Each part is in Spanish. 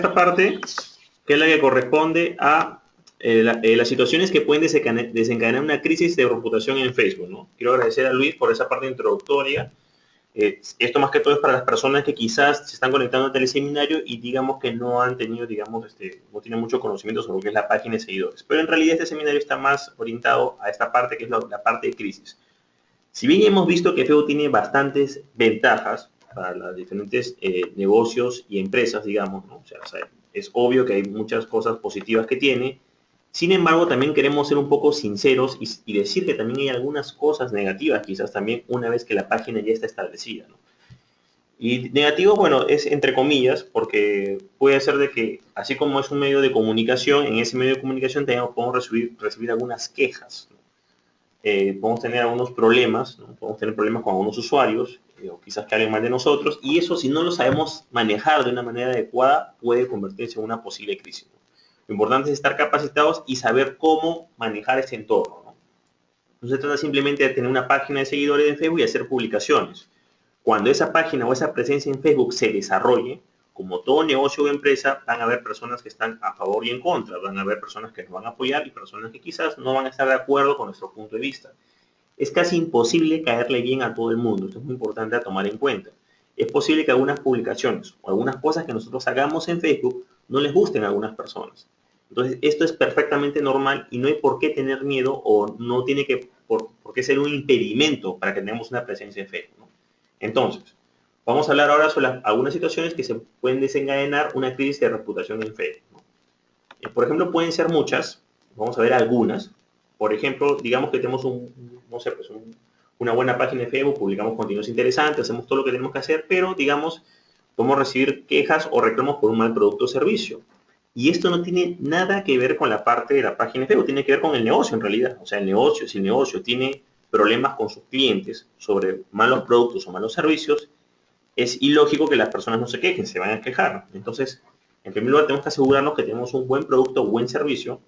Esta parte, que es la que corresponde a las situaciones que pueden desencadenar una crisis de reputación en Facebook, ¿no? Quiero agradecer a Luis por esa parte introductoria. Esto más que todo es para las personas que quizás se están conectando al teleseminario y digamos que no han tenido, digamos, no tienen mucho conocimiento sobre lo que es la página de seguidores. Pero en realidad este seminario está más orientado a esta parte que es la parte de crisis. Si bien hemos visto que Facebook tiene bastantes ventajas para los diferentes negocios y empresas, digamos, ¿no? O sea, es obvio que hay muchas cosas positivas que tiene. Sin embargo, también queremos ser un poco sinceros y decir que también hay algunas cosas negativas, quizás también una vez que la página ya está establecida, ¿no? Y negativo, bueno, es entre comillas, porque puede ser de que, así como es un medio de comunicación, en ese medio de comunicación podemos recibir algunas quejas, ¿no? Podemos tener algunos problemas, ¿no? Podemos tener problemas con algunos usuarios, o quizás que hablen mal de nosotros, y eso si no lo sabemos manejar de una manera adecuada, puede convertirse en una posible crisis, ¿no? Lo importante es estar capacitados y saber cómo manejar este entorno, ¿no? No se trata simplemente de tener una página de seguidores en Facebook y hacer publicaciones. Cuando esa página o esa presencia en Facebook se desarrolle, como todo negocio o empresa, van a haber personas que están a favor y en contra, van a haber personas que nos van a apoyar y personas que quizás no van a estar de acuerdo con nuestro punto de vista. Es casi imposible caerle bien a todo el mundo, esto es muy importante a tomar en cuenta. Es posible que algunas publicaciones o algunas cosas que nosotros hagamos en Facebook no les gusten a algunas personas. Entonces, esto es perfectamente normal y no hay por qué tener miedo o no tiene por qué ser un impedimento para que tengamos una presencia en Facebook, ¿no? Entonces, vamos a hablar ahora sobre algunas situaciones que se pueden desencadenar una crisis de reputación en Facebook, ¿no? Por ejemplo, pueden ser muchas, vamos a ver algunas. Por ejemplo, digamos que tenemos no sé, pues una buena página de Facebook, publicamos contenidos interesantes, hacemos todo lo que tenemos que hacer, pero digamos, podemos recibir quejas o reclamos por un mal producto o servicio. Y esto no tiene nada que ver con la parte de la página de Facebook, tiene que ver con el negocio en realidad. O sea, si el negocio tiene problemas con sus clientes sobre malos productos o malos servicios, es ilógico que las personas no se quejen, se van a quejar. Entonces, en primer lugar, tenemos que asegurarnos que tenemos un buen producto, un buen servicio,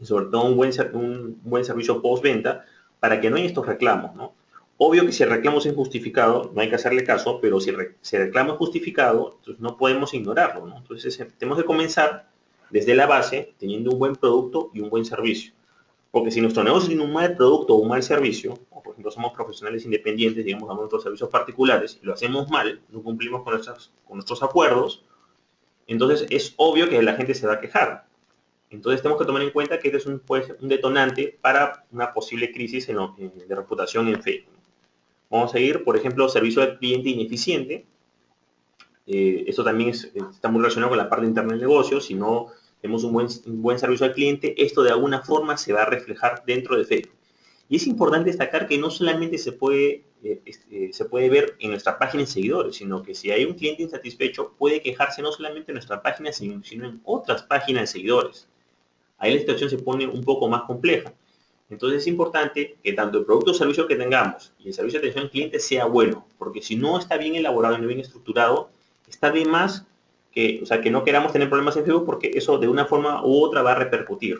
y sobre todo un buen servicio postventa, para que no haya estos reclamos, ¿no? Obvio que si el reclamo es injustificado, no hay que hacerle caso, pero si el reclamo es justificado, entonces no podemos ignorarlo, ¿no? Entonces, tenemos que comenzar desde la base, teniendo un buen producto y un buen servicio. Porque si nuestro negocio tiene un mal producto o un mal servicio, o por ejemplo somos profesionales independientes, digamos, damos nuestros servicios particulares y lo hacemos mal, no cumplimos con nuestros acuerdos, entonces es obvio que la gente se va a quejar. Entonces tenemos que tomar en cuenta que este es puede ser un detonante para una posible crisis de reputación en Facebook. Vamos a ir, por ejemplo, servicio al cliente ineficiente. Esto también está muy relacionado con la parte interna del negocio. Si no tenemos un buen servicio al cliente, esto de alguna forma se va a reflejar dentro de Facebook. Y es importante destacar que no solamente se puede ver en nuestra página de seguidores, sino que si hay un cliente insatisfecho, puede quejarse no solamente en nuestra página, sino en otras páginas de seguidores. Ahí la situación se pone un poco más compleja. Entonces es importante que tanto el producto o servicio que tengamos y el servicio de atención al cliente sea bueno, porque si no está bien elaborado y no bien estructurado, está de más o sea, que no queramos tener problemas en Facebook porque eso de una forma u otra va a repercutir.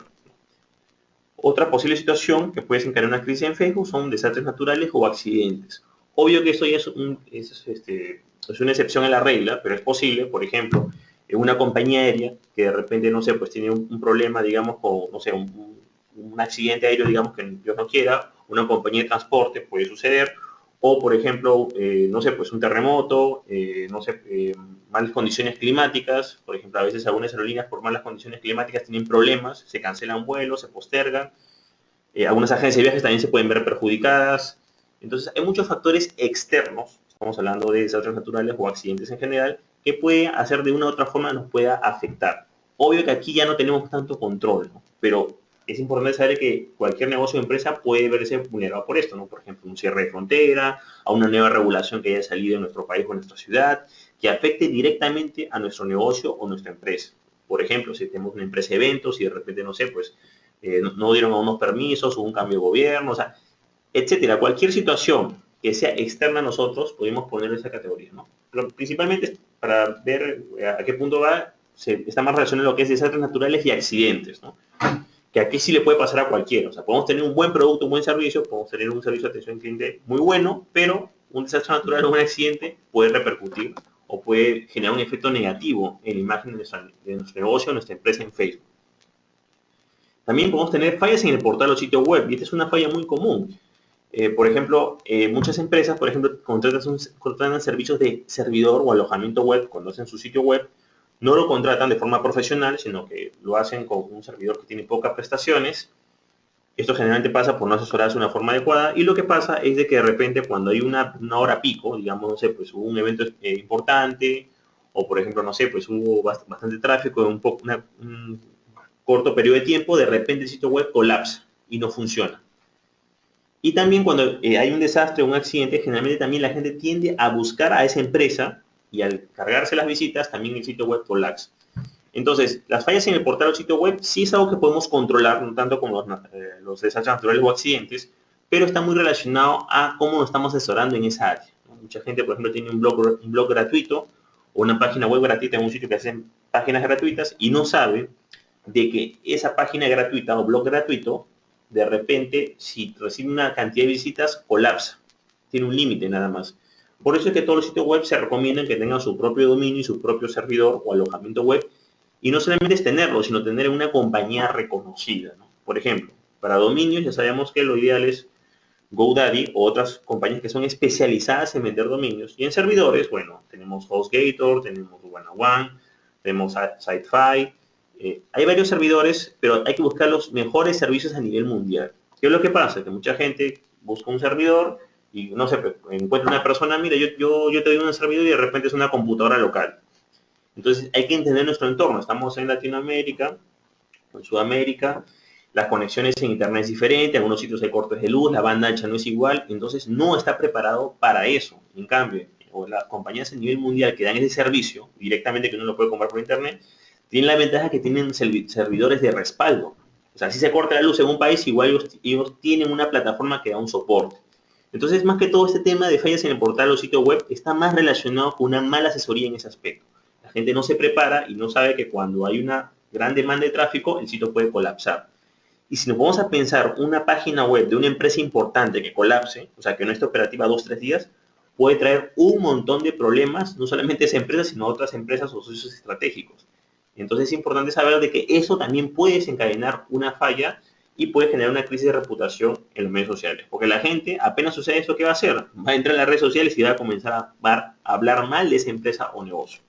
Otra posible situación que puede desencadenar una crisis en Facebook son desastres naturales o accidentes. Obvio que esto ya es una excepción a la regla, pero es posible, por ejemplo, en una compañía aérea que de repente, no sé, pues tiene un problema, digamos, con, no sé, un accidente aéreo, digamos, que Dios no quiera, una compañía de transporte puede suceder, o por ejemplo, no sé, pues un terremoto, no sé, malas condiciones climáticas, por ejemplo, a veces algunas aerolíneas por malas condiciones climáticas tienen problemas, se cancelan vuelos, se postergan, algunas agencias de viajes también se pueden ver perjudicadas, entonces hay muchos factores externos, estamos hablando de desastres naturales o accidentes en general, que puede hacer de una u otra forma nos pueda afectar. Obvio que aquí ya no tenemos tanto control, ¿no? Pero es importante saber que cualquier negocio o empresa puede verse vulnerado por esto, ¿no? Por ejemplo, un cierre de frontera, a una nueva regulación que haya salido en nuestro país o en nuestra ciudad, que afecte directamente a nuestro negocio o nuestra empresa. Por ejemplo, si tenemos una empresa de eventos y de repente, no sé, pues no dieron a unos permisos, hubo un cambio de gobierno, o sea, etcétera. Cualquier situación que sea externa a nosotros, podemos poner esa categoría, ¿no? Pero principalmente para ver a qué punto está más relacionado a lo que es desastres naturales y accidentes, ¿no? Que aquí sí le puede pasar a cualquiera. O sea, podemos tener un buen producto, un buen servicio, podemos tener un servicio de atención al cliente muy bueno, pero un desastre natural o un accidente puede repercutir o puede generar un efecto negativo en la imagen de nuestro negocio, de nuestra empresa en Facebook. También podemos tener fallas en el portal o sitio web, y esta es una falla muy común. Por ejemplo, muchas empresas, por ejemplo, contratan servicios de servidor o alojamiento web cuando hacen su sitio web. No lo contratan de forma profesional, sino que lo hacen con un servidor que tiene pocas prestaciones. Esto generalmente pasa por no asesorarse de una forma adecuada, y lo que pasa es de que de repente cuando hay una hora pico, digamos, no sé, pues hubo un evento importante, o por ejemplo, no sé, pues hubo bastante tráfico en un corto periodo de tiempo, de repente el sitio web colapsa y no funciona. Y también cuando hay un desastre o un accidente, generalmente también la gente tiende a buscar a esa empresa, y al cargarse las visitas, también el sitio web colapsa. Entonces, las fallas en el portal o sitio web sí es algo que podemos controlar, no tanto como los desastres naturales o accidentes, pero está muy relacionado a cómo nos estamos asesorando en esa área, ¿no? Mucha gente, por ejemplo, tiene un blog gratuito o una página web gratuita en un sitio que hacen páginas gratuitas y no sabe de que esa página gratuita o blog gratuito, de repente, si recibe una cantidad de visitas, colapsa. Tiene un límite nada más. Por eso es que todos los sitios web se recomiendan que tengan su propio dominio y su propio servidor o alojamiento web. Y no solamente es tenerlo, sino tener una compañía reconocida, ¿no? Por ejemplo, para dominios ya sabemos que lo ideal es GoDaddy o otras compañías que son especializadas en vender dominios. Y en servidores, bueno, tenemos HostGator, tenemos One, tenemos SiteFy. Hay varios servidores, pero hay que buscar los mejores servicios a nivel mundial. ¿Qué es lo que pasa? Que mucha gente busca un servidor y, no sé, encuentra una persona, mira, yo te doy un servidor y de repente es una computadora local. Entonces hay que entender nuestro entorno. Estamos en Latinoamérica, en Sudamérica, las conexiones en internet es diferente, en algunos sitios hay cortes de luz, la banda ancha no es igual, entonces no está preparado para eso. En cambio, o las compañías a nivel mundial que dan ese servicio directamente, que uno lo puede comprar por internet, tienen la ventaja que tienen servidores de respaldo. O sea, si se corta la luz en un país, igual ellos tienen una plataforma que da un soporte. Entonces, más que todo, este tema de fallas en el portal o sitio web está más relacionado con una mala asesoría en ese aspecto. La gente no se prepara y no sabe que cuando hay una gran demanda de tráfico, el sitio puede colapsar. Y si nos vamos a pensar una página web de una empresa importante que colapse, o sea, que no esté operativa 2 o 3 días, puede traer un montón de problemas, no solamente a esa empresa, sino a otras empresas o socios estratégicos. Entonces es importante saber de que eso también puede desencadenar una falla y puede generar una crisis de reputación en los medios sociales. Porque la gente, apenas sucede esto, ¿qué va a hacer? Va a entrar en las redes sociales y va a comenzar a hablar mal de esa empresa o negocio.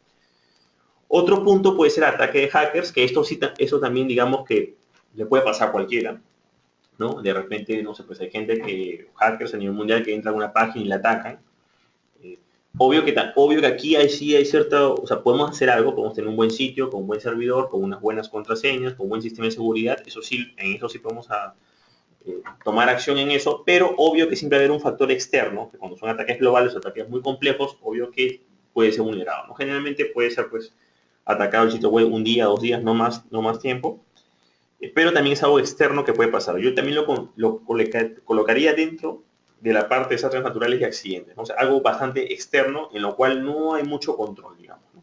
Otro punto puede ser ataque de hackers, que eso también digamos que le puede pasar a cualquiera, ¿no? De repente, no sé, pues hay gente hackers a nivel mundial que entran a una página y la atacan. Obvio que aquí sí hay cierta, o sea, podemos hacer algo, podemos tener un buen sitio, con un buen servidor, con unas buenas contraseñas, con un buen sistema de seguridad, eso sí, en eso sí podemos tomar acción en eso, pero obvio que siempre va a haber un factor externo, que cuando son ataques globales o ataques muy complejos, obvio que puede ser vulnerado, ¿no? Generalmente puede ser, pues, atacado el sitio web un día, 2 días, no más tiempo, pero también es algo externo que puede pasar. Yo también lo colocaría dentro de la parte de desastres naturales y accidentes, ¿no? O sea, algo bastante externo en lo cual no hay mucho control, digamos, ¿no?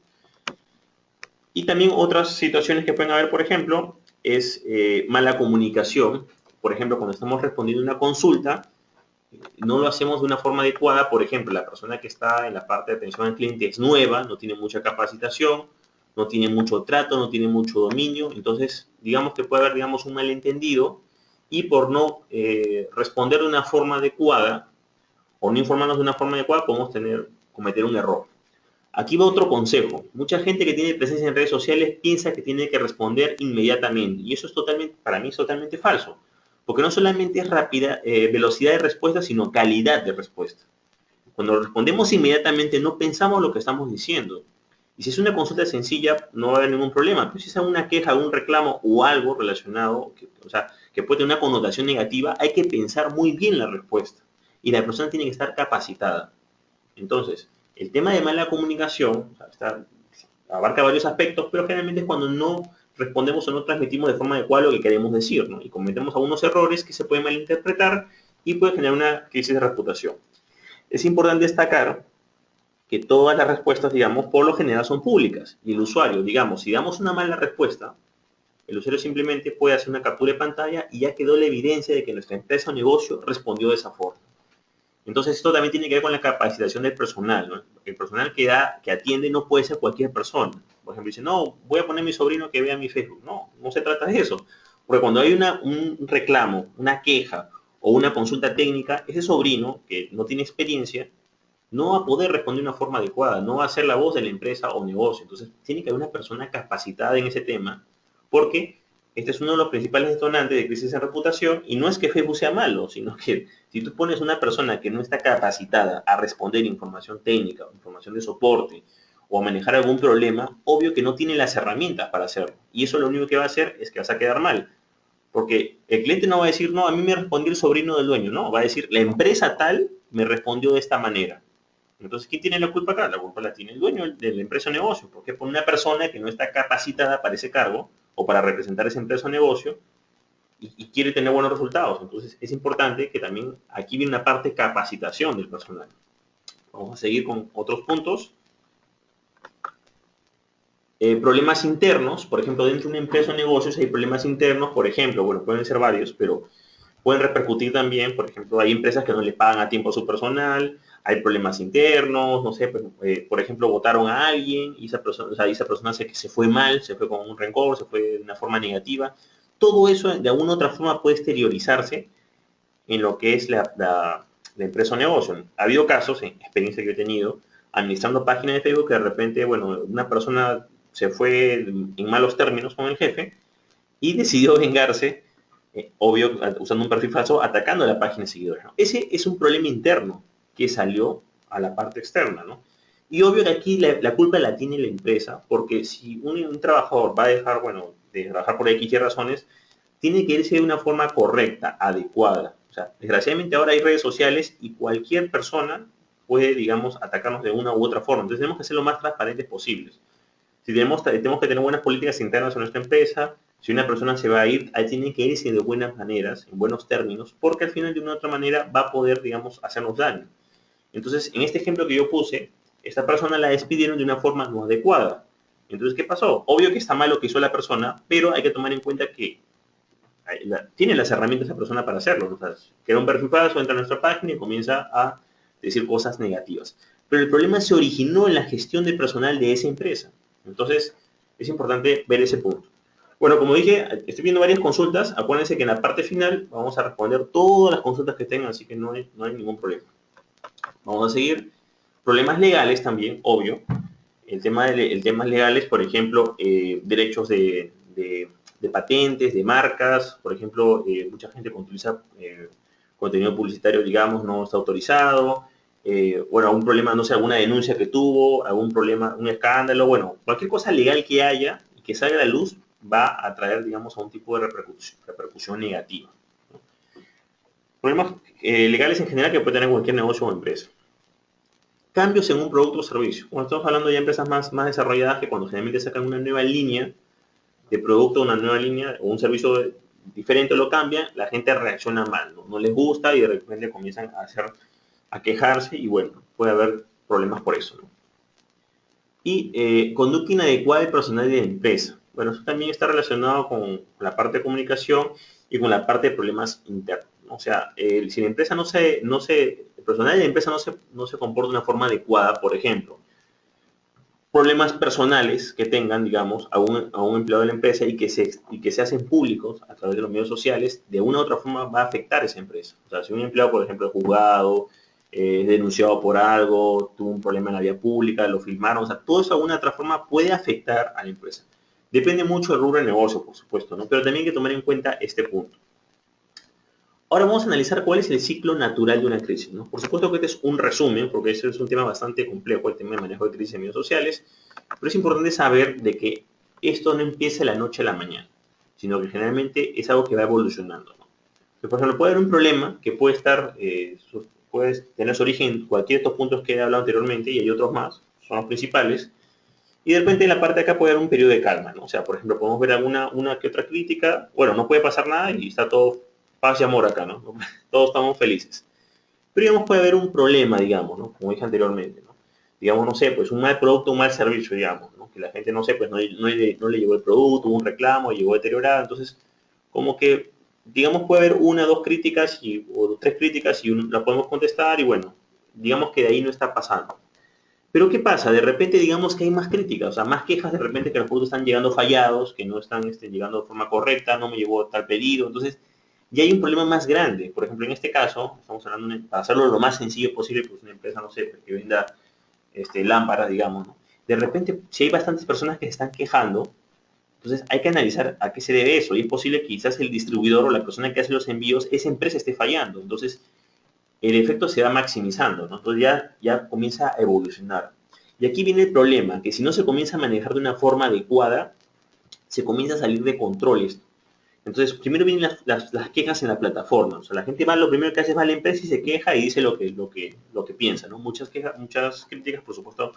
Y también otras situaciones que pueden haber, por ejemplo, es mala comunicación. Por ejemplo, cuando estamos respondiendo una consulta, no lo hacemos de una forma adecuada. Por ejemplo, la persona que está en la parte de atención al cliente es nueva, no tiene mucha capacitación, no tiene mucho trato, no tiene mucho dominio. Entonces, digamos que puede haber, digamos, un malentendido, y por no responder de una forma adecuada o no informarnos de una forma adecuada, podemos cometer un error. Aquí va otro consejo. Mucha gente que tiene presencia en redes sociales piensa que tiene que responder inmediatamente, y eso es para mí es totalmente falso. Porque no solamente es velocidad de respuesta, sino calidad de respuesta. Cuando respondemos inmediatamente no pensamos lo que estamos diciendo. Y si es una consulta sencilla, no va a haber ningún problema. Pero si es una queja, un reclamo o algo relacionado, que puede tener una connotación negativa, hay que pensar muy bien la respuesta. Y la persona tiene que estar capacitada. Entonces, el tema de mala comunicación abarca varios aspectos, pero generalmente es cuando no respondemos o no transmitimos de forma adecuada lo que queremos decir, ¿no? Y cometemos algunos errores que se pueden malinterpretar y puede generar una crisis de reputación. Es importante destacar que todas las respuestas, digamos, por lo general son públicas. Y el usuario, digamos, si damos una mala respuesta, el usuario simplemente puede hacer una captura de pantalla y ya quedó la evidencia de que nuestra empresa o negocio respondió de esa forma. Entonces esto también tiene que ver con la capacitación del personal, ¿no? porque el personal que atiende no puede ser cualquier persona. Por ejemplo, dice, no, voy a poner a mi sobrino que vea mi Facebook. No, no se trata de eso. Porque cuando hay un reclamo, una queja o una consulta técnica, ese sobrino que no tiene experiencia no va a poder responder de una forma adecuada, no va a ser la voz de la empresa o negocio. Entonces, tiene que haber una persona capacitada en ese tema, porque este es uno de los principales detonantes de crisis de reputación, y no es que Facebook sea malo, sino que si tú pones una persona que no está capacitada a responder información técnica, información de soporte, o a manejar algún problema, obvio que no tiene las herramientas para hacerlo. Y eso lo único que va a hacer es que vas a quedar mal. Porque el cliente no va a decir, no, a mí me respondió el sobrino del dueño, no, va a decir, la empresa tal me respondió de esta manera. Entonces, ¿quién tiene la culpa acá? La culpa la tiene el dueño de la empresa o negocio, porque por una persona que no está capacitada para ese cargo o para representar esa empresa o negocio y quiere tener buenos resultados. Entonces, es importante que también aquí viene una parte de capacitación del personal. Vamos a seguir con otros puntos. Problemas internos, por ejemplo, dentro de una empresa o negocios hay problemas internos, por ejemplo, bueno, pueden ser varios, pero pueden repercutir también, por ejemplo, hay empresas que no le pagan a tiempo a su personal, hay problemas internos, no sé, pues, por ejemplo, votaron a alguien y esa persona se fue mal, se fue con un rencor, se fue de una forma negativa. Todo eso de alguna u otra forma puede exteriorizarse en lo que es la empresa o negocio. Ha habido casos, en experiencia que he tenido, administrando páginas de Facebook que de repente, bueno, una persona se fue en malos términos con el jefe y decidió vengarse, obvio, usando un perfil falso, atacando a la página de seguidores, ¿no? Ese es un problema interno que salió a la parte externa, ¿no? Y obvio que aquí la culpa la tiene la empresa, porque si un trabajador va a dejar, bueno, de trabajar por X y razones, tiene que irse de una forma correcta, adecuada. O sea, desgraciadamente ahora hay redes sociales y cualquier persona puede, digamos, atacarnos de una u otra forma. Entonces tenemos que ser lo más transparentes posibles. Si tenemos que tener buenas políticas internas en nuestra empresa, si una persona se va a ir, ahí tiene que irse de buenas maneras, en buenos términos, porque al final de una u otra manera va a poder, digamos, hacernos daño. Entonces, en este ejemplo que yo puse, esta persona la despidieron de una forma no adecuada. Entonces, ¿qué pasó? Obvio que está mal lo que hizo la persona, pero hay que tomar en cuenta que tiene las herramientas esa persona para hacerlo. O sea, crea un perfil falso, entra a nuestra página y comienza a decir cosas negativas. Pero el problema se originó en la gestión de personal de esa empresa. Entonces, es importante ver ese punto. Bueno, como dije, estoy viendo varias consultas. Acuérdense que en la parte final vamos a responder todas las consultas que tengan, así que no hay ningún problema. Vamos a seguir. Problemas legales también, obvio. El temas legales, por ejemplo, derechos de patentes, de marcas. Por ejemplo, mucha gente cuando utiliza contenido publicitario, digamos, no está autorizado. Bueno, algún problema, no sé, alguna denuncia que tuvo, algún problema, un escándalo, bueno, cualquier cosa legal que haya y que salga a la luz va a traer, digamos, a un tipo de repercusión negativa, ¿no? Problemas legales en general que puede tener cualquier negocio o empresa. Cambios en un producto o servicio. Cuando estamos hablando ya de empresas más desarrolladas que cuando generalmente sacan una nueva línea de producto, una nueva línea o un servicio diferente lo cambian, la gente reacciona mal, ¿no? No les gusta y de repente comienzan a quejarse y bueno, puede haber problemas por eso, ¿no? Y conducta inadecuada del personal de la empresa. Bueno, eso también está relacionado con la parte de comunicación y con la parte de problemas internos, ¿no? O sea, si la empresa el personal de la empresa no se comporta de una forma adecuada, por ejemplo, problemas personales que tengan, digamos, a un empleado de la empresa y que se hacen públicos a través de los medios sociales, de una u otra forma va a afectar a esa empresa. O sea, si un empleado, por ejemplo, es juzgado, denunciado por algo, tuvo un problema en la vía pública, lo filmaron, o sea, todo eso de alguna u otra forma puede afectar a la empresa. Depende mucho del rubro de negocio, por supuesto, ¿no? Pero también hay que tomar en cuenta este punto. Ahora vamos a analizar cuál es el ciclo natural de una crisis, ¿no? Por supuesto que este es un resumen, porque este es un tema bastante complejo, el tema de manejo de crisis en medios sociales, pero es importante saber de que esto no empieza de la noche a la mañana, sino que generalmente es algo que va evolucionando, ¿no? Por ejemplo, puede haber un problema que puede tener su origen en cualquiera de estos puntos que he hablado anteriormente, y hay otros más, son los principales, y de repente en la parte de acá puede haber un periodo de calma, ¿no? O sea, por ejemplo, podemos ver una que otra crítica, bueno, no puede pasar nada y está todo paz y amor acá, ¿no? Todos estamos felices. Pero digamos puede haber un problema, digamos, ¿no? Como dije anteriormente, ¿no? Digamos, no sé, pues un mal producto, un mal servicio, digamos, ¿no? Que la gente, no sé, pues no le llegó el producto, hubo un reclamo, llegó deteriorado, entonces, como que, digamos, puede haber una, dos críticas o tres críticas y la podemos contestar y bueno, digamos que de ahí no está pasando. Pero ¿qué pasa? De repente digamos que hay más críticas, o sea, más quejas de repente que los productos están llegando fallados, que no están llegando de forma correcta, no me llegó tal pedido. Entonces, ya hay un problema más grande. Por ejemplo, en este caso, estamos hablando, para hacerlo lo más sencillo posible, pues una empresa, no sé, pues, que venda lámparas, digamos, ¿no? De repente, si hay bastantes personas que se están quejando, entonces hay que analizar a qué se debe eso. Y es posible que quizás el distribuidor o la persona que hace los envíos, esa empresa esté fallando. Entonces, el efecto se va maximizando, ¿no? Entonces ya comienza a evolucionar. Y aquí viene el problema, que si no se comienza a manejar de una forma adecuada, se comienza a salir de control esto. Entonces, primero vienen las quejas en la plataforma. O sea, la gente va, lo primero que hace es va a la empresa y se queja y dice lo que piensa, ¿no? Muchas críticas, por supuesto,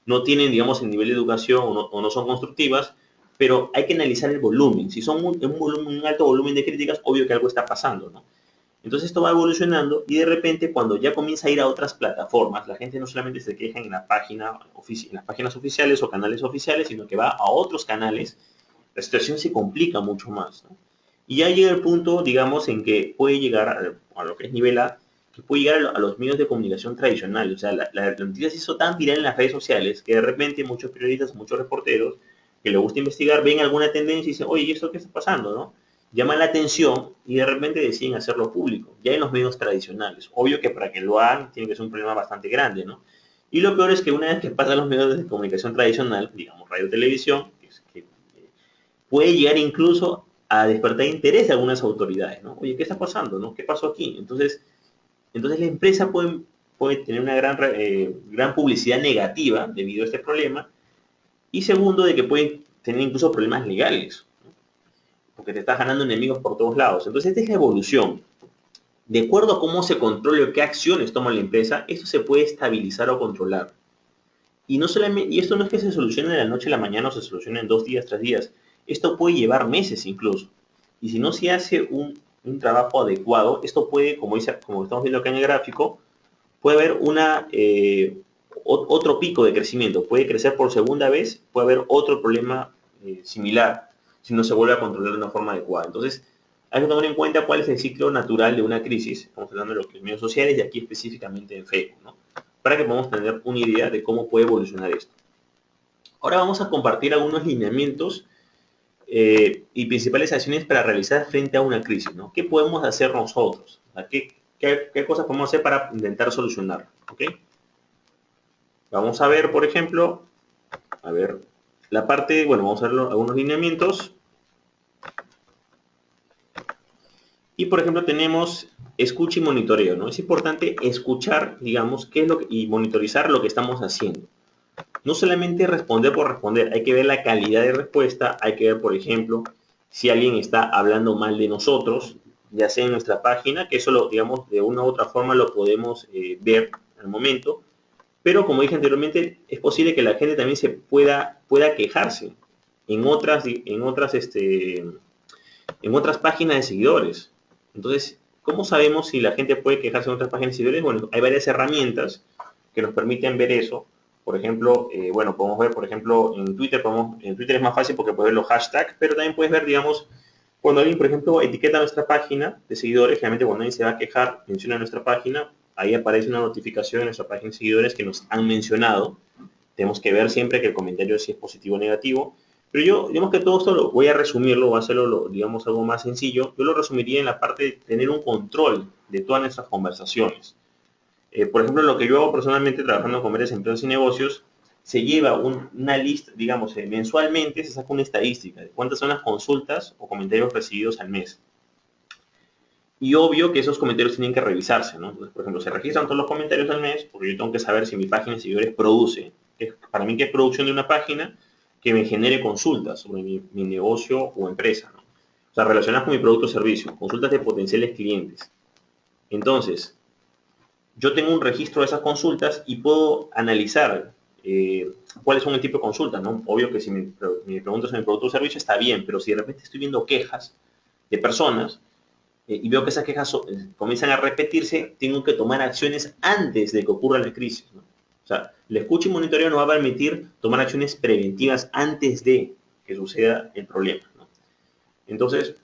no tienen, digamos, el nivel de educación o no son constructivas, pero hay que analizar el volumen. Si son un alto volumen de críticas, obvio que algo está pasando, ¿no? Entonces esto va evolucionando y de repente cuando ya comienza a ir a otras plataformas, la gente no solamente se queja en en las páginas oficiales o canales oficiales, sino que va a otros canales, la situación se complica mucho más, ¿no? Y ya llega el punto, digamos, en que puede llegar a lo que es nivel A, que puede llegar a los medios de comunicación tradicionales. O sea, la noticia se hizo tan viral en las redes sociales que de repente muchos periodistas, muchos reporteros que les gusta investigar, ven alguna tendencia y dicen, oye, ¿y esto qué está pasando, no? Llama la atención y de repente deciden hacerlo público, ya en los medios tradicionales. Obvio que para que lo hagan tiene que ser un problema bastante grande, ¿no? Y lo peor es que una vez que pasan los medios de comunicación tradicional, digamos radio, televisión, que puede llegar incluso a despertar interés de algunas autoridades, ¿no? Oye, ¿qué está pasando, no? ¿Qué pasó aquí? Entonces la empresa puede tener una gran publicidad negativa debido a este problema. Y segundo, de que pueden tener incluso problemas legales, ¿no? Porque te estás ganando enemigos por todos lados. Entonces, esta es la evolución. De acuerdo a cómo se controle o qué acciones toma la empresa, esto se puede estabilizar o controlar. Y, no solamente, y esto no es que se solucione de la noche a la mañana o se solucione en 2 días, 3 días. Esto puede llevar meses incluso. Y si no se hace un trabajo adecuado, esto puede, como estamos viendo acá en el gráfico, puede haber otro pico de crecimiento. Puede crecer por segunda vez, puede haber otro problema similar si no se vuelve a controlar de una forma adecuada. Entonces, hay que tomar en cuenta cuál es el ciclo natural de una crisis. Estamos hablando de los medios sociales y aquí específicamente en Facebook, ¿no? Para que podamos tener una idea de cómo puede evolucionar esto. Ahora vamos a compartir algunos lineamientos y principales acciones para realizar frente a una crisis, ¿no? ¿Qué podemos hacer nosotros? ¿Qué cosas podemos hacer para intentar solucionar? ¿Ok? Vamos a ver, por ejemplo, la parte, bueno, vamos a ver algunos lineamientos. Y, por ejemplo, tenemos escucha y monitoreo, ¿no? Es importante escuchar, digamos, qué es y monitorizar lo que estamos haciendo. No solamente responder por responder, hay que ver la calidad de respuesta, hay que ver, por ejemplo, si alguien está hablando mal de nosotros, ya sea en nuestra página, que eso, digamos, de una u otra forma lo podemos ver al momento, pero como dije anteriormente, es posible que la gente también pueda quejarse en otras páginas de seguidores. Entonces, ¿cómo sabemos si la gente puede quejarse en otras páginas de seguidores? Bueno, hay varias herramientas que nos permiten ver eso. Por ejemplo, bueno, podemos ver, por ejemplo, en Twitter es más fácil porque puedes ver los hashtags, pero también puedes ver, digamos, cuando alguien, por ejemplo, etiqueta nuestra página de seguidores, generalmente cuando alguien se va a quejar, menciona nuestra página, ahí aparece una notificación en nuestra página de seguidores que nos han mencionado. Tenemos que ver siempre que el comentario si es positivo o negativo. Pero yo, digamos que todo esto lo voy a resumirlo, voy a hacerlo, digamos, algo más sencillo. Yo lo resumiría en la parte de tener un control de todas nuestras conversaciones. Por ejemplo, lo que yo hago personalmente trabajando con varias empresas y negocios, se lleva una lista, digamos, mensualmente se saca una estadística de cuántas son las consultas o comentarios recibidos al mes. Y obvio que esos comentarios tienen que revisarse, ¿no? Entonces, por ejemplo, se registran todos los comentarios al mes, porque yo tengo que saber si mi página de seguidores produce. Para mí, ¿qué es producción de una página? Que me genere consultas sobre mi negocio o empresa, ¿no? O sea, relacionadas con mi producto o servicio, consultas de potenciales clientes. Entonces, yo tengo un registro de esas consultas y puedo analizar cuáles son el tipo de consultas, ¿no? Obvio que si me preguntas sobre mi producto o servicio está bien, pero si de repente estoy viendo quejas de personas, y veo que esas quejas comienzan a repetirse, tengo que tomar acciones antes de que ocurra la crisis, ¿no? O sea, el escucha y monitoreo nos va a permitir tomar acciones preventivas antes de que suceda el problema, ¿no? Entonces,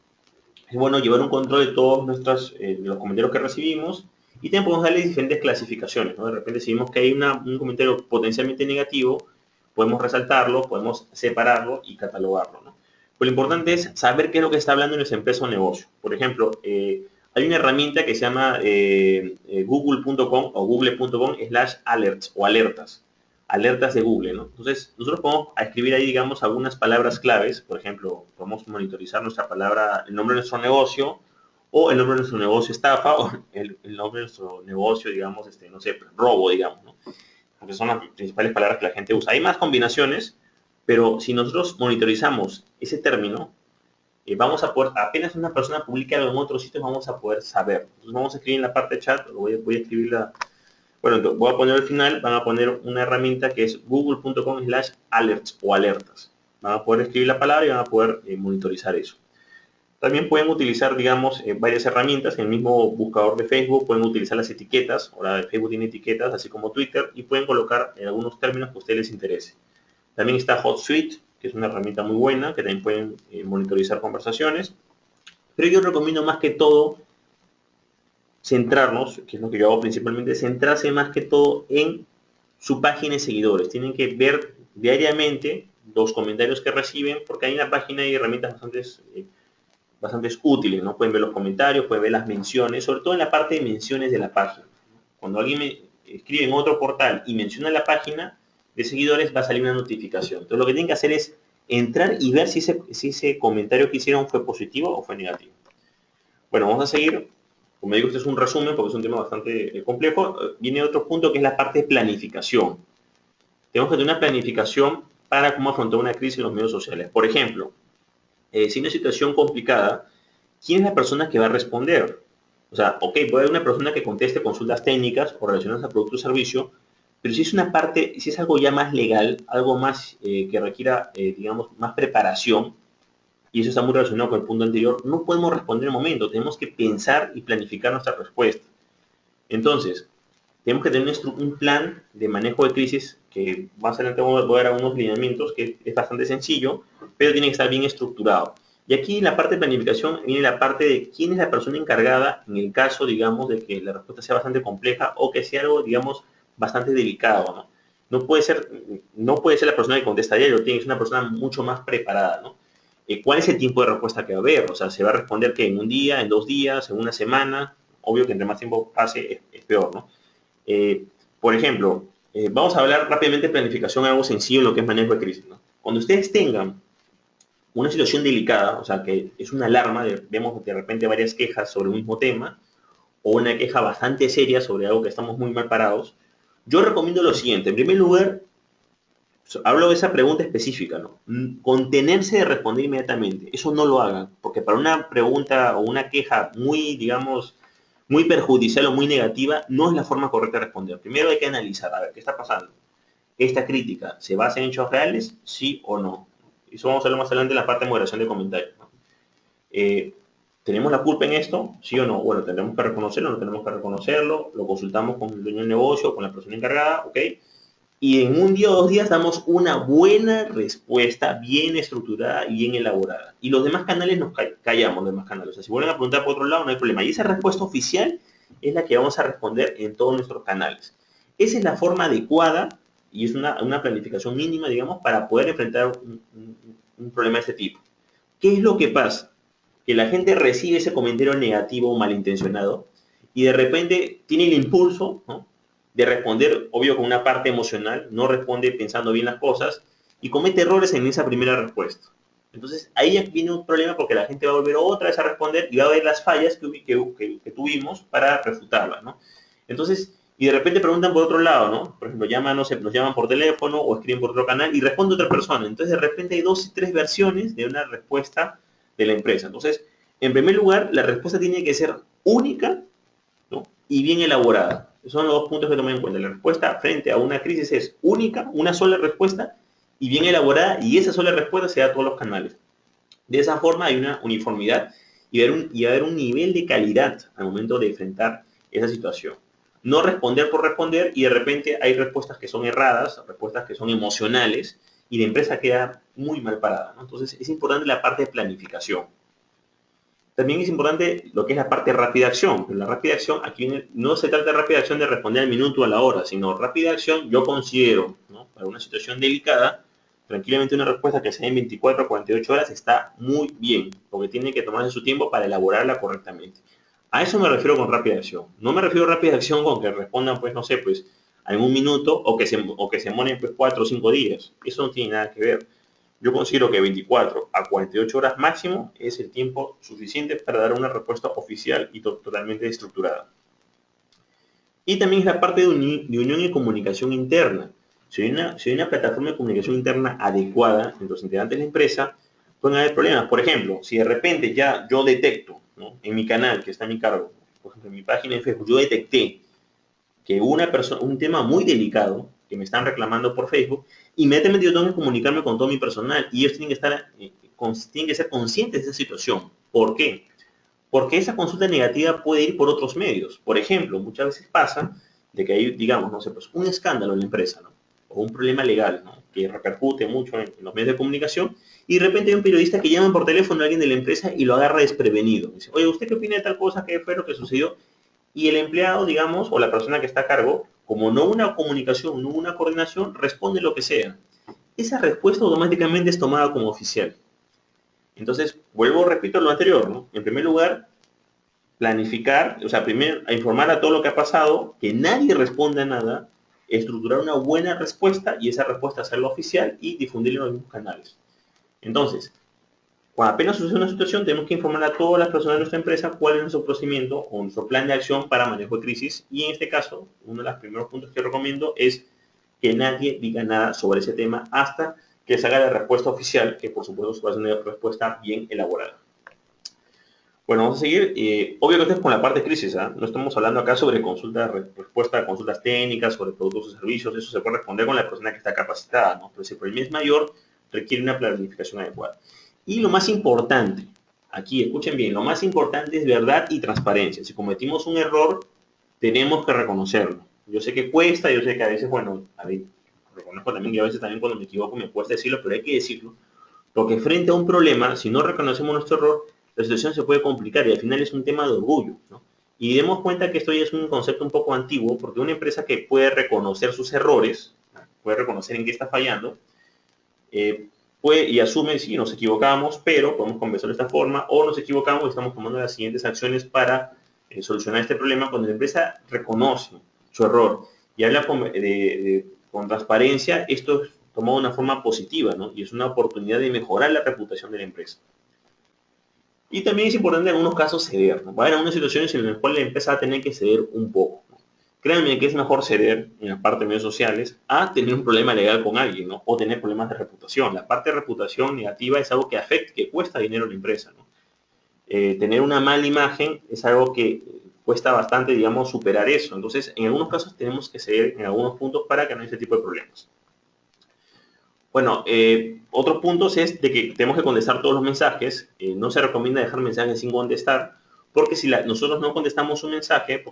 es bueno llevar un control de todos los comentarios que recibimos Y también podemos darle diferentes clasificaciones, ¿no? De repente si vemos que hay un comentario potencialmente negativo, podemos resaltarlo, podemos separarlo y catalogarlo, ¿no? Pero lo importante es saber qué es lo que está hablando en esa empresa o negocio. Por ejemplo, hay una herramienta que se llama google.com o google.com/alerts o alertas. Alertas de Google, ¿no? Entonces, nosotros podemos escribir ahí, digamos, algunas palabras claves. Por ejemplo, podemos monitorizar nuestra palabra, el nombre de nuestro negocio, o el nombre de nuestro negocio estafa, o el nombre de nuestro negocio, digamos, no sé, robo, digamos, ¿no? Porque son las principales palabras que la gente usa. Hay más combinaciones, pero si nosotros monitorizamos ese término, vamos a poder, apenas una persona publique algo en otro sitio, vamos a poder saber. Entonces vamos a escribir en la parte de chat, voy a escribir bueno, entonces voy a poner al final, van a poner una herramienta que es google.com/alerts o alertas. Van a poder escribir la palabra y van a poder monitorizar eso. También pueden utilizar, digamos, varias herramientas. En el mismo buscador de Facebook pueden utilizar las etiquetas. Ahora Facebook tiene etiquetas, así como Twitter, y pueden colocar algunos términos que a ustedes les interese. También está HotSuite, que es una herramienta muy buena, que también pueden monitorizar conversaciones. Pero yo recomiendo más que todo centrarnos, que es lo que yo hago principalmente, centrarse más que todo en su página de seguidores. Tienen que ver diariamente los comentarios que reciben, porque ahí en la página hay herramientas bastante útiles, ¿no? Pueden ver los comentarios, pueden ver las menciones, sobre todo en la parte de menciones de la página. Cuando alguien me escribe en otro portal y menciona la página de seguidores, va a salir una notificación. Entonces lo que tienen que hacer es entrar y ver si ese comentario que hicieron fue positivo o fue negativo. Bueno, vamos a seguir. Como digo, este es un resumen porque es un tema bastante complejo. Viene otro punto que es la parte de planificación. Tenemos que tener una planificación para cómo afrontar una crisis en los medios sociales. Por ejemplo, si hay una situación complicada, ¿quién es la persona que va a responder? O sea, ok, puede haber una persona que conteste consultas técnicas o relacionadas a producto o servicio, pero si es una parte, si es algo ya más legal, algo más que requiera, digamos, más preparación, y eso está muy relacionado con el punto anterior, no podemos responder en el momento, tenemos que pensar y planificar nuestra respuesta. Entonces, tenemos que tener un plan de manejo de crisis que más adelante voy a dar unos lineamientos que es bastante sencillo, pero tiene que estar bien estructurado. Y aquí en la parte de planificación viene la parte de quién es la persona encargada en el caso, digamos, de que la respuesta sea bastante compleja o que sea algo, digamos, bastante delicado, ¿no? No puede ser la persona que contesta diario, tiene que ser una persona mucho más preparada, ¿no? ¿Cuál es el tiempo de respuesta que va a haber? O sea, ¿se va a responder que en un día, en 2 días, en una semana? Obvio que entre más tiempo pase es peor, ¿no? Eh, por ejemplo, vamos a hablar rápidamente de planificación, algo sencillo en lo que es manejo de crisis, ¿no? Cuando ustedes tengan una situación delicada, o sea, que es una alarma, vemos de repente varias quejas sobre un mismo tema, o una queja bastante seria sobre algo que estamos muy mal parados, yo recomiendo lo siguiente. En primer lugar, hablo de esa pregunta específica, ¿no? Contenerse de responder inmediatamente. Eso no lo hagan, porque para una pregunta o una queja muy, digamos, muy perjudicial o muy negativa, no es la forma correcta de responder. Primero hay que analizar, a ver, ¿qué está pasando? ¿Esta crítica se basa en hechos reales? ¿Sí o no? Eso vamos a hablar más adelante en la parte de moderación de comentarios, ¿no? Eh, ¿Tenemos la culpa en esto? ¿Sí o no? Bueno, tendremos que reconocerlo, no tenemos que reconocerlo, lo consultamos con el dueño del negocio, con la persona encargada, ¿ok? Y en un día o 2 días damos una buena respuesta, bien estructurada y bien elaborada. Y los demás canales nos callamos, los demás canales. O sea, si vuelven a preguntar por otro lado, no hay problema. Y esa respuesta oficial es la que vamos a responder en todos nuestros canales. Esa es la forma adecuada y es una planificación mínima, digamos, para poder enfrentar un problema de este tipo. ¿Qué es lo que pasa? Que la gente recibe ese comentario negativo o malintencionado y de repente tiene el impulso, ¿no?, de responder, obvio, con una parte emocional, no responde pensando bien las cosas y comete errores en esa primera respuesta. Entonces ahí viene un problema porque la gente va a volver otra vez a responder y va a ver las fallas que tuvimos para refutarlas, ¿no? Entonces, y de repente preguntan por otro lado, ¿no? Por ejemplo, llaman, no sé, nos llaman por teléfono o escriben por otro canal y responde otra persona. Entonces, de repente hay 2 y 3 versiones de una respuesta de la empresa. Entonces, en primer lugar, la respuesta tiene que ser única, ¿no?, y bien elaborada. Esos son los 2 puntos que tomar en cuenta. La respuesta frente a una crisis es única, una sola respuesta y bien elaborada, y esa sola respuesta se da a todos los canales. De esa forma hay una uniformidad y va a haber un nivel de calidad al momento de enfrentar esa situación. No responder por responder y de repente hay respuestas que son erradas, respuestas que son emocionales y la empresa queda muy mal parada, ¿no? Entonces es importante la parte de planificación. También es importante lo que es la parte de rápida acción. La rápida acción, aquí no se trata de rápida acción de responder al minuto o a la hora, sino rápida acción yo considero, ¿no? Para una situación delicada, tranquilamente una respuesta que sea en 24 a 48 horas está muy bien, porque tiene que tomarse su tiempo para elaborarla correctamente. A eso me refiero con rápida acción. No me refiero a rápida acción con que respondan, pues, no sé, pues, en un minuto o que se monen, pues, 4 o 5 días. Eso no tiene nada que ver. Yo considero que 24 a 48 horas máximo es el tiempo suficiente para dar una respuesta oficial y totalmente estructurada. Y también es la parte de unión y comunicación interna. Si hay una plataforma de comunicación interna adecuada entre los integrantes de la empresa, pueden haber problemas. Por ejemplo, si de repente ya yo detecto, ¿no? En mi canal, que está a mi cargo, por ejemplo, en mi página de Facebook, yo detecté que un tema muy delicado que me están reclamando por Facebook, inmediatamente yo tengo que comunicarme con todo mi personal y ellos tienen que ser conscientes de esa situación. ¿Por qué? Porque esa consulta negativa puede ir por otros medios. Por ejemplo, muchas veces pasa de que hay, digamos, no sé, pues un escándalo en la empresa, ¿no? O un problema legal, ¿no? Que repercute mucho en los medios de comunicación y de repente hay un periodista que llama por teléfono a alguien de la empresa y lo agarra desprevenido. Dice, oye, ¿usted qué opina de tal cosa? ¿Qué fue lo que sucedió? Y el empleado, digamos, o la persona que está a cargo, como no hubo una comunicación, no hubo una coordinación, responde lo que sea. Esa respuesta automáticamente es tomada como oficial. Entonces, vuelvo, repito lo anterior, ¿no? En primer lugar, planificar, o sea, primero a informar a todo lo que ha pasado, que nadie responda a nada, estructurar una buena respuesta y esa respuesta hacerla oficial y difundirla en los mismos canales. Entonces, cuando apenas sucede una situación, tenemos que informar a todas las personas de nuestra empresa cuál es nuestro procedimiento o nuestro plan de acción para manejo de crisis. Y en este caso, uno de los primeros puntos que recomiendo es que nadie diga nada sobre ese tema hasta que se haga la respuesta oficial, que por supuesto va a ser una respuesta bien elaborada. Bueno, vamos a seguir. Obvio que esto es con la parte de crisis, ¿eh? No estamos hablando acá sobre respuesta a consultas técnicas, sobre productos o servicios. Eso se puede responder con la persona que está capacitada, ¿no? Pero si el problema es mayor, requiere una planificación adecuada. Y lo más importante, aquí escuchen bien, lo más importante es verdad y transparencia. Si cometimos un error, tenemos que reconocerlo. Yo sé que cuesta, yo sé que a veces, bueno, a ver, reconozco también que a veces también cuando me equivoco me cuesta decirlo, pero hay que decirlo. Porque frente a un problema, si no reconocemos nuestro error, la situación se puede complicar y al final es un tema de orgullo, ¿no? Y demos cuenta que esto ya es un concepto un poco antiguo, porque una empresa que puede reconocer sus errores, puede reconocer en qué está fallando, y asume, sí, nos equivocamos, pero podemos conversar de esta forma, o nos equivocamos y estamos tomando las siguientes acciones para solucionar este problema. Cuando la empresa reconoce su error y habla con transparencia, esto es tomado de una forma positiva, ¿no? Y es una oportunidad de mejorar la reputación de la empresa. Y también es importante en algunos casos ceder, ¿no? Va a haber algunas situaciones en las cuales la empresa va a tener que ceder un poco, ¿no? Créanme que es mejor ceder en la parte de medios sociales a tener un problema legal con alguien, ¿no? O tener problemas de reputación. La parte de reputación negativa es algo que afecta, que cuesta dinero a la empresa, ¿no? Tener una mala imagen es algo que cuesta bastante, digamos, superar eso. Entonces, en algunos casos tenemos que ceder en algunos puntos para que no haya este tipo de problemas. Bueno, otros puntos es de que tenemos que contestar todos los mensajes. No se recomienda dejar mensajes sin contestar, porque si nosotros no contestamos un mensaje,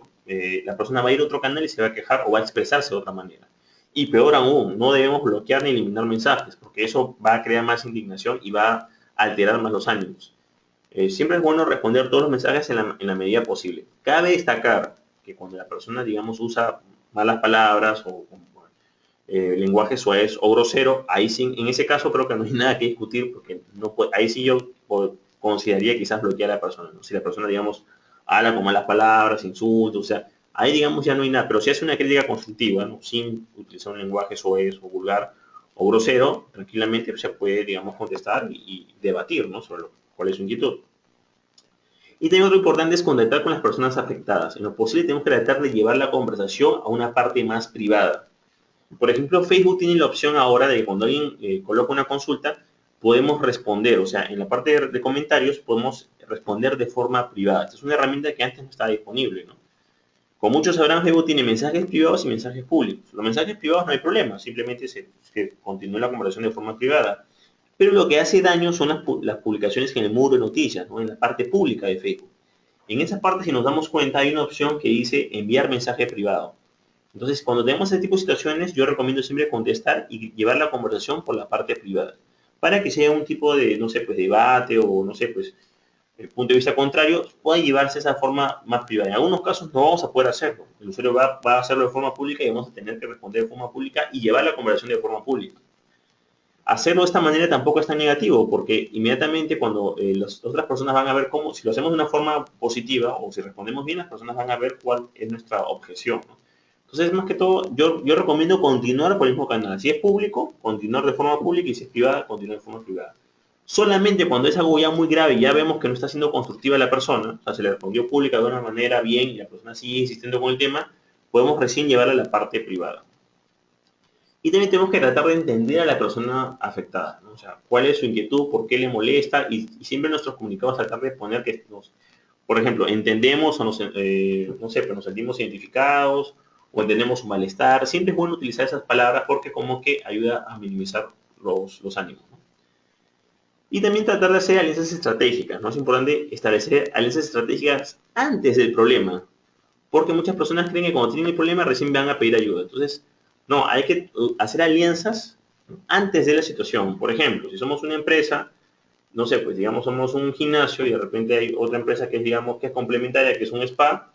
la persona va a ir a otro canal y se va a quejar o va a expresarse de otra manera. Y peor aún, no debemos bloquear ni eliminar mensajes, porque eso va a crear más indignación y va a alterar más los ánimos. Siempre es bueno responder todos los mensajes en la medida posible. Cabe destacar que cuando la persona, digamos, usa malas palabras o lenguaje suave o grosero, ahí sí, en ese caso creo que no hay nada que discutir, porque no puede, ahí sí yo consideraría quizás bloquear a la persona, ¿no? Si la persona, digamos, habla con malas palabras, insultos, o sea, ahí, digamos, ya no hay nada, pero si hace una crítica constructiva, ¿no? Sin utilizar un lenguaje suave o vulgar o grosero, tranquilamente se puede, digamos, contestar y debatir, ¿no? Sobre cuál es su inquietud. Y también otro importante es contactar con las personas afectadas. En lo posible tenemos que tratar de llevar la conversación a una parte más privada. Por ejemplo, Facebook tiene la opción ahora de que cuando alguien coloca una consulta, podemos responder, o sea, en la parte de comentarios podemos responder de forma privada. Esta es una herramienta que antes no estaba disponible, ¿no? Como muchos sabrán, Facebook tiene mensajes privados y mensajes públicos. Los mensajes privados no hay problema, simplemente se continúa la conversación de forma privada. Pero lo que hace daño son las publicaciones en el muro de noticias, ¿no? En la parte pública de Facebook. En esa parte, si nos damos cuenta, hay una opción que dice enviar mensaje privado. Entonces, cuando tenemos este tipo de situaciones, yo recomiendo siempre contestar y llevar la conversación por la parte privada, para que sea un tipo de, no sé, pues debate o, no sé, pues, el punto de vista contrario, puede llevarse esa forma más privada. En algunos casos no vamos a poder hacerlo. El usuario va a hacerlo de forma pública y vamos a tener que responder de forma pública y llevar la conversación de forma pública. Hacerlo de esta manera tampoco es tan negativo, porque inmediatamente cuando las otras personas van a ver cómo, si lo hacemos de una forma positiva o si respondemos bien, las personas van a ver cuál es nuestra objeción, ¿no? Entonces, más que todo, yo recomiendo continuar por el mismo canal. Si es público, continuar de forma pública y si es privada, continuar de forma privada. Solamente cuando es algo ya muy grave y ya vemos que no está siendo constructiva la persona, o sea, se le respondió pública de una manera bien y la persona sigue insistiendo con el tema, podemos recién llevarla a la parte privada. Y también tenemos que tratar de entender a la persona afectada, ¿no? O sea, cuál es su inquietud, por qué le molesta, y siempre nuestros comunicados tratar de poner que nos, por ejemplo, entendemos o nos, no sé, pero nos sentimos identificados o entendemos su malestar. Siempre es bueno utilizar esas palabras porque como que ayuda a minimizar los ánimos, ¿no? Y también tratar de hacer alianzas estratégicas, ¿no? Es importante establecer alianzas estratégicas antes del problema, porque muchas personas creen que cuando tienen el problema recién van a pedir ayuda. Entonces, no, hay que hacer alianzas antes de la situación. Por ejemplo, si somos una empresa, no sé, pues digamos somos un gimnasio y de repente hay otra empresa que es, digamos, que es complementaria, que es un spa,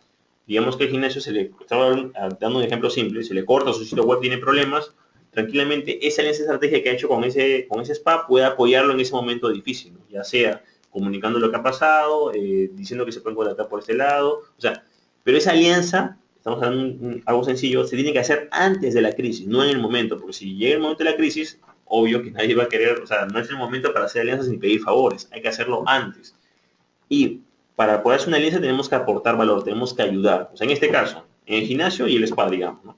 digamos que el gimnasio se le, estaba dando un ejemplo simple, se le corta su sitio web, tiene problemas, tranquilamente esa alianza estratégica que ha hecho con ese spa puede apoyarlo en ese momento difícil, ¿no? Ya sea comunicando lo que ha pasado, diciendo que se pueden contactar por este lado, o sea, pero esa alianza, estamos hablando de algo sencillo, se tiene que hacer antes de la crisis, no en el momento, porque si llega el momento de la crisis, obvio que nadie va a querer, o sea, no es el momento para hacer alianzas ni pedir favores, hay que hacerlo antes. Y para poder hacer una alianza tenemos que aportar valor, tenemos que ayudar. O sea, en este caso, en el gimnasio y el spa, digamos, ¿no?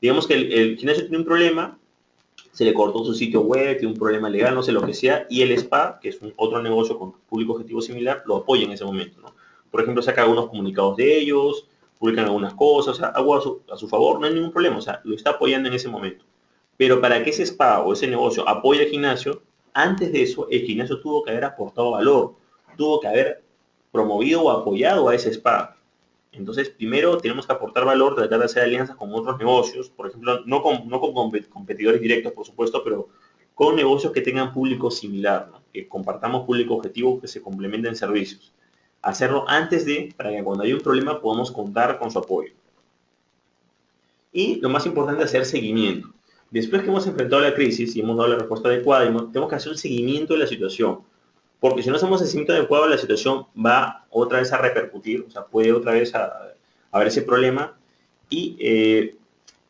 Digamos que el gimnasio tiene un problema, se le cortó su sitio web, tiene un problema legal, no sé lo que sea, y el spa, que es otro negocio con público objetivo similar, lo apoya en ese momento, ¿no? Por ejemplo, saca algunos comunicados de ellos, publican algunas cosas, o sea, algo a su favor, no hay ningún problema, o sea, lo está apoyando en ese momento. Pero para que ese spa o ese negocio apoye al gimnasio, antes de eso, el gimnasio tuvo que haber aportado valor, tuvo que haber promovido o apoyado a ese spa. Entonces, primero tenemos que aportar valor, tratar de hacer alianzas con otros negocios, por ejemplo, no con competidores directos, por supuesto, pero con negocios que tengan público similar, ¿no? Que compartamos público objetivo, que se complementen servicios. Hacerlo antes de, para que cuando haya un problema podamos contar con su apoyo. Y lo más importante, hacer seguimiento. Después que hemos enfrentado la crisis y hemos dado la respuesta adecuada, tenemos que hacer un seguimiento de la situación. Porque si no hacemos el seguimiento adecuado, la situación va otra vez a repercutir, o sea, puede otra vez a haber ese problema y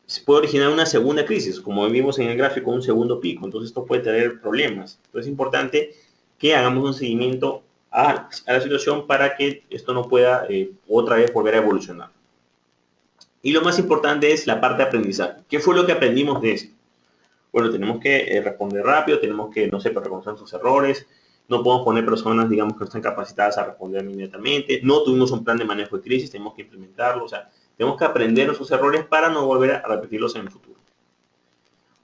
se puede originar una segunda crisis, como vimos en el gráfico, un segundo pico. Entonces esto puede traer problemas. Entonces es importante que hagamos un seguimiento a la situación para que esto no pueda otra vez volver a evolucionar. Y lo más importante es la parte de aprendizaje. ¿Qué fue lo que aprendimos de esto? Bueno, tenemos que responder rápido, tenemos que, no sé, reconocer nuestros errores, no podemos poner personas, digamos, que no están capacitadas a responder inmediatamente, no tuvimos un plan de manejo de crisis, tenemos que implementarlo, o sea, tenemos que aprender nuestros errores para no volver a repetirlos en el futuro.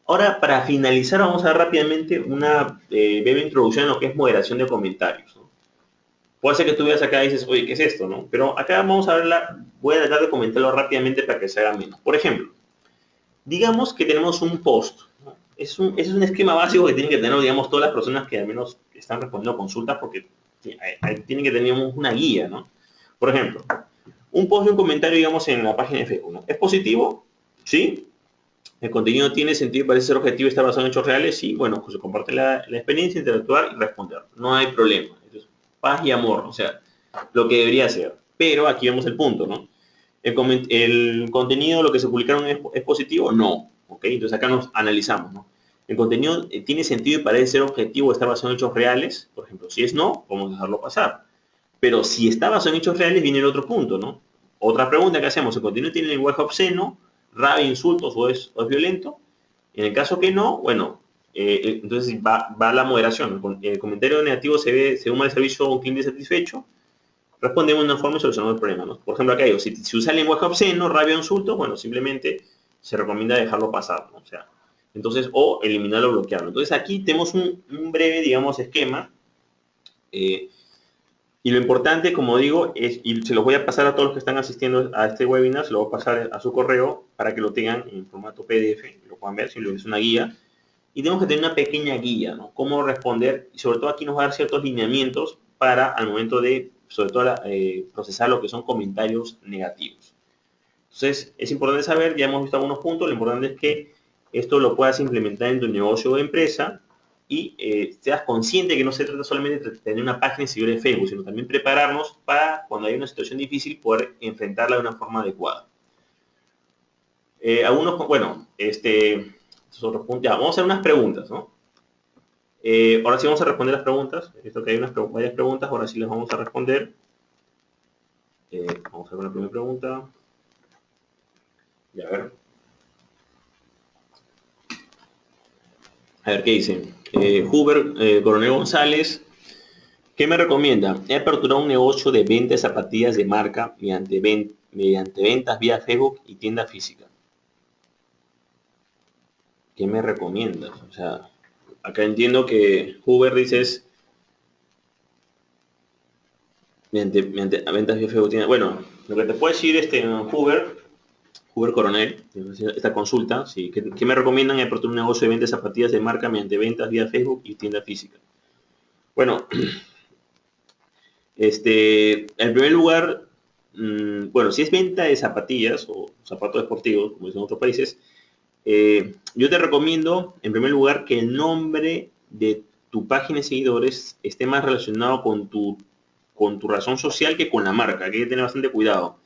Ahora, para finalizar, vamos a ver rápidamente una breve introducción en lo que es moderación de comentarios, ¿no? Puede ser que tú veas acá y dices, oye, ¿qué es esto, no? Pero acá vamos a verla, voy a tratar de comentarlo rápidamente para que se haga menos. Por ejemplo, digamos que tenemos un post, ¿no? Es un esquema básico que tienen que tener, digamos, todas las personas que al menos están respondiendo consultas porque tienen que tener una guía, ¿no? Por ejemplo, un post y un comentario, digamos, en la página de Facebook, ¿no? ¿Es positivo? Sí. ¿El contenido tiene sentido y parece ser objetivo y está basado en hechos reales? Sí. Bueno, pues se comparte la experiencia, interactuar y responder. No hay problema. Entonces, paz y amor, o sea, lo que debería ser. Pero aquí vemos el punto, ¿no? El contenido, lo que se publicaron es positivo, no. ¿Ok? Entonces acá nos analizamos, ¿no? El contenido tiene sentido y parece ser objetivo, está basado en hechos reales. Por ejemplo, si es no, vamos a dejarlo pasar. Pero si está basado en hechos reales, viene el otro punto, ¿no? Otra pregunta que hacemos, ¿el contenido tiene lenguaje obsceno, rabia, insultos o es violento? En el caso que no, bueno, entonces va la moderación. El comentario negativo se ve según el servicio a un cliente satisfecho, respondemos de una forma y solucionamos el problema, ¿no? Por ejemplo, acá digo, si usa lenguaje obsceno, rabia o insulto, bueno, simplemente se recomienda dejarlo pasar, ¿no? O sea, entonces, o eliminarlo o bloquearlo. Entonces aquí tenemos un breve, digamos, esquema. eh, y lo importante, como digo, es, y se los voy a pasar a todos los que están asistiendo a este webinar, se lo voy a pasar a su correo para que lo tengan en formato PDF, lo puedan ver, si es una guía. Y tenemos que tener una pequeña guía, ¿no? Cómo responder, y sobre todo aquí nos va a dar ciertos lineamientos para al momento de sobre todo procesar lo que son comentarios negativos. Entonces, es importante saber, ya hemos visto algunos puntos, lo importante es que esto lo puedas implementar en tu negocio o empresa y seas consciente que no se trata solamente de tener una página de seguidores de Facebook, sino también prepararnos para cuando hay una situación difícil poder enfrentarla de una forma adecuada. Bueno, estos otros puntos, ya, vamos a hacer unas preguntas, ¿no? Ahora sí vamos a responder las preguntas. He visto que hay varias preguntas, ahora sí las vamos a responder. Vamos a ver con la primera pregunta. Ya, a ver. A ver, ¿qué dice? Huber Coronel González, ¿qué me recomienda? He aperturado un negocio de venta de zapatillas de marca mediante ventas vía Facebook y tienda física. ¿Qué me recomiendas? O sea, acá entiendo que Huber dices mediante ventas vía Facebook. Bueno, lo que te puedo decir Huber Coronel, esta consulta, sí, ¿qué me recomiendan? He aperturado un negocio de venta de zapatillas de marca mediante ventas vía Facebook y tienda física. Bueno, en primer lugar, bueno, si es venta de zapatillas o zapatos deportivos, como dicen en otros países, yo te recomiendo, en primer lugar, que el nombre de tu página de seguidores esté más relacionado con tu razón social que con la marca. Hay que tener bastante cuidado.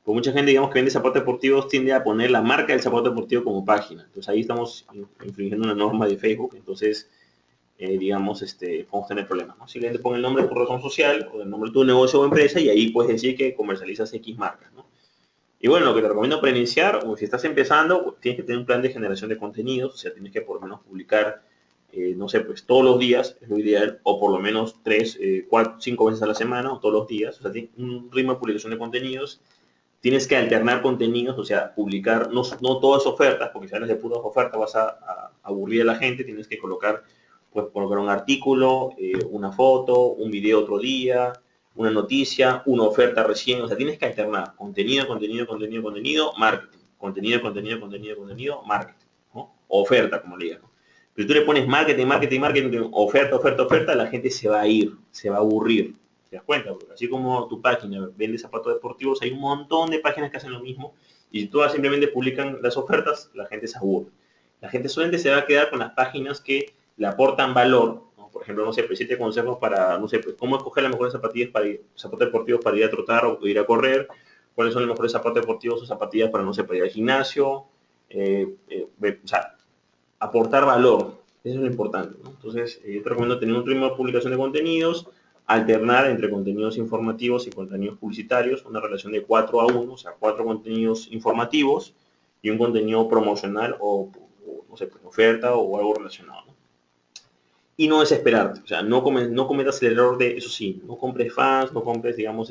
Porque mucha gente, digamos, que vende zapatos deportivos tiende a poner la marca del zapato deportivo como página. Entonces ahí estamos infringiendo una norma de Facebook. Entonces, digamos, podemos tener problemas, ¿no? Simplemente pon el nombre de tu razón social o el nombre de tu negocio o empresa y ahí puedes decir que comercializas X marcas, ¿no? Y bueno, lo que te recomiendo para iniciar, o si estás empezando, pues, tienes que tener un plan de generación de contenidos, o sea, tienes que por lo menos publicar, no sé, pues todos los días, es lo ideal, o por lo menos 3, 4, 5 veces a la semana, o todos los días, o sea, un ritmo de publicación de contenidos. Tienes que alternar contenidos, o sea, publicar, no todas ofertas, porque si hablas de puras ofertas vas a aburrir a la gente, tienes que colocar, pues, colocar un artículo, una foto, un video otro día, una noticia, una oferta recién, o sea, tienes que alternar contenido, marketing, contenido, marketing, ¿no? Oferta, como le digan, ¿no? Pero tú le pones marketing, oferta, la gente se va a ir, se va a aburrir. ¿Te das cuenta? Porque así como tu página vende zapatos deportivos, hay un montón de páginas que hacen lo mismo y si todas simplemente publican las ofertas, la gente se aburre. La gente solamente se va a quedar con las páginas que le aportan valor, ¿no? Por ejemplo, no sé, pues 7 consejos para, no sé, pues cómo escoger las mejores zapatos deportivos para ir a trotar o ir a correr, cuáles son los mejores zapatos deportivos o zapatillas para, no sé, para ir al gimnasio, o sea, aportar valor, eso es lo importante, ¿no? Entonces, yo te recomiendo tener un ritmo de publicación de contenidos, alternar entre contenidos informativos y contenidos publicitarios, una relación de 4:1, o sea, 4 contenidos informativos y un contenido promocional o no sé, oferta o algo relacionado, ¿no? Y no desesperarte, o sea, no cometas el error de, eso sí, no compres fans, no compres, digamos,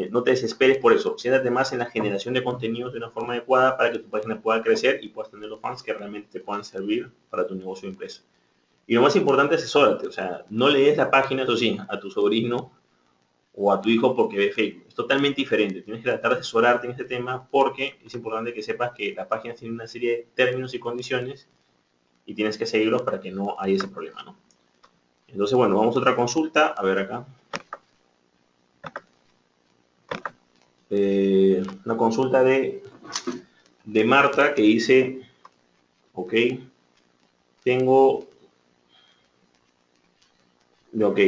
no te desesperes por eso. Siéntate más en la generación de contenidos de una forma adecuada para que tu página pueda crecer y puedas tener los fans que realmente te puedan servir para tu negocio o empresa. Y lo más importante, asesórate. O sea, no le des la página, eso sí, a tu sobrino o a tu hijo porque ve Facebook. Es totalmente diferente. Tienes que tratar de asesorarte en este tema porque es importante que sepas que la página tiene una serie de términos y condiciones y tienes que seguirlos para que no haya ese problema, ¿no? Entonces, bueno, vamos a otra consulta. A ver acá. Una consulta de Marta que dice, ok,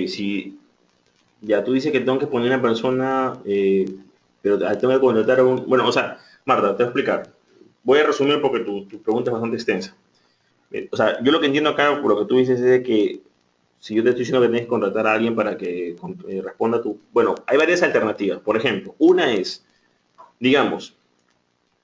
si ya tú dices que tengo que poner una persona, pero tengo que contratar bueno, o sea, Marta, te voy a explicar. Voy a resumir porque tu pregunta es bastante extensa. O sea, yo lo que entiendo acá, por lo que tú dices, es de que si yo te estoy diciendo que tienes que contratar a alguien para que responda a tu... Bueno, hay varias alternativas. Por ejemplo, una es, digamos,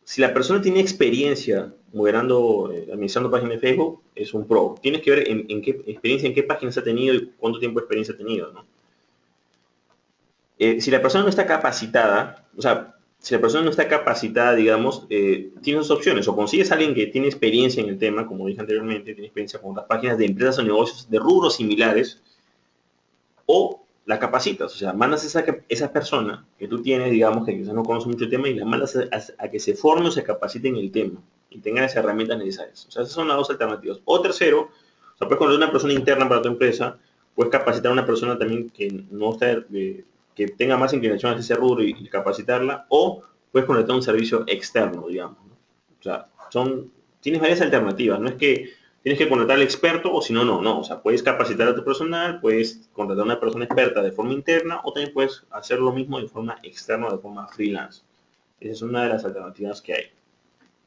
si la persona tiene experiencia moderando, administrando páginas de Facebook, es un pro. Tienes que ver en qué experiencia, en qué páginas ha tenido y cuánto tiempo de experiencia ha tenido, ¿no? Si la persona no está capacitada, o sea, si la persona no está capacitada, digamos, tienes dos opciones. O consigues a alguien que tiene experiencia en el tema, como dije anteriormente, tiene experiencia con otras páginas de empresas o negocios de rubros similares, o la capacitas, o sea, mandas a esa persona que tú tienes, digamos, que quizás no conoce mucho el tema y la mandas a que se forme o se capacite en el tema y tenga las herramientas necesarias. O sea, esas son las dos alternativas. O tercero, o sea, puedes contratar una persona interna para tu empresa, puedes capacitar a una persona también que no está que tenga más inclinación hacia ese rubro y capacitarla, o puedes contratar un servicio externo, digamos, ¿no? O sea, tienes varias alternativas, no es que tienes que contratar al experto o si no, no, o sea, puedes capacitar a tu personal, puedes contratar a una persona experta de forma interna o también puedes hacer lo mismo de forma externa, de forma freelance. Esa es una de las alternativas que hay.